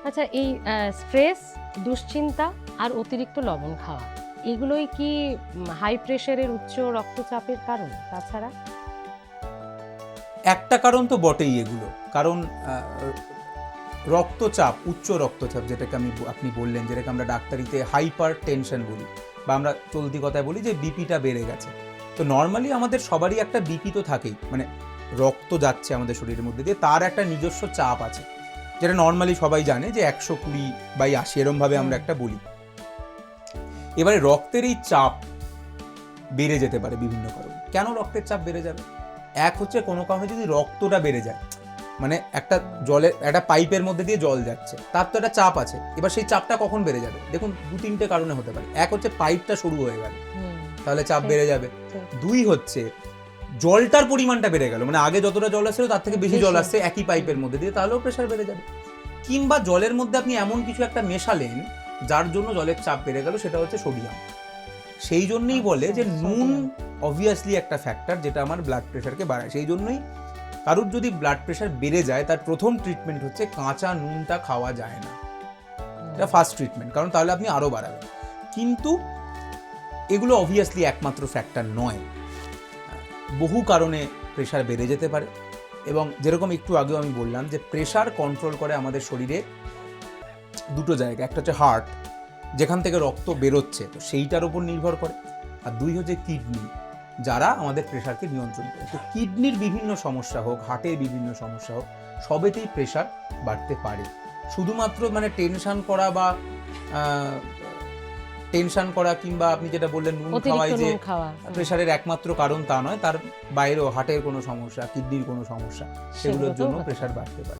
আচ্ছা, এই স্ট্রেস, দুশ্চিন্তা আর অতিরিক্ত লবণ খাওয়া, এগুলোই কি হাই প্রেশারের, উচ্চ রক্তচাপের কারণ? তাছাড়া একটা কারণ তো বটেই এগুলো, কারণ রক্তচাপ, উচ্চ রক্তচাপ যেটাকে আপনি বললেন, যেটাকে আমরা ডাক্তারিতে হাইপার টেনশন বলি, বা আমরা চলতি কথায় বলি যে বিপিটা বেড়ে গেছে। তো নর্মালি আমাদের সবারই একটা বিপি তো থাকেই, মানে রক্ত যাচ্ছে আমাদের শরীরের মধ্যে দিয়ে, তার একটা নিজস্ব চাপ আছে, যেটা নর্মালি সবাই জানে যে 120/80 এরমভাবে আমরা একটা বলি। এবারে রক্তের এই চাপ বেড়ে যেতে পারে বিভিন্ন কারণে। কেন রক্তের চাপ বেড়ে যাবে? এক হচ্ছে কোনো কারণে যদি রক্তটা বেড়ে যায়, মানে একটা একটা পাইপের মধ্যে দিয়ে জল যাচ্ছে, তার তো একটা চাপ আছে। এবার সেই চাপটা কখন বেড়ে যাবে? দেখুন, 2-3টে কারণে হতে পারে। এক হচ্ছে পাইপটা সরু হয়ে গেল, তাহলে চাপ বেড়ে যাবে। দুই হচ্ছে জলটার পরিমাণটা বেড়ে গেল, মানে আগে যতটা জল আসছিল তার থেকে বেশি জল আসছে একই পাইপের মধ্যে দিয়ে, তাহলেও প্রেশার বেড়ে যাবে। কিংবা জলের মধ্যে আপনি এমন কিছু একটা মেশালেন যার জন্য জলের চাপ বেড়ে গেল, সেটা হচ্ছে সোডিয়াম। সেই জন্যই বলে যে নুন অবভিয়াসলি একটা ফ্যাক্টর যেটা আমার ব্লাড প্রেশারকে বাড়ায়। সেই জন্যই কারুর যদি ব্লাড প্রেশার বেড়ে যায়, তার প্রথম ট্রিটমেন্ট হচ্ছে কাঁচা নুনটা খাওয়া যায় না। এটা ফার্স্ট ট্রিটমেন্ট, কারণ তাহলে আপনি আরও বাড়াবেন। কিন্তু এগুলো অবভিয়াসলি একমাত্র ফ্যাক্টর নয়, বহু কারণে প্রেশার বেড়ে যেতে পারে। এবং যেরকম একটু আগেও আমি বললাম যে প্রেশার কন্ট্রোল করে আমাদের শরীরে দুটো জায়গা, একটা হচ্ছে হার্ট, যেখান থেকে রক্ত বেরোচ্ছে, তো সেইটার উপর নির্ভর করে। আর দুই হচ্ছে কিডনি, যারা আমাদের প্রেশারকে নিয়ন্ত্রণ করে। তো কিডনির বিভিন্ন সমস্যা হোক, হার্টের বিভিন্ন সমস্যা হোক, সবেতেই প্রেশার বাড়তে পারে। শুধুমাত্র মানে টেনশন করা কিংবা আপনি যেটা বললেন নুন খাওয়াই যে প্রেশারের একমাত্র কারণ তা নয়, তার বাইরেও হার্টের কোনো সমস্যা, কিডনির কোনো সমস্যা, সেগুলোর জন্য প্রেশার বাড়তে পারে।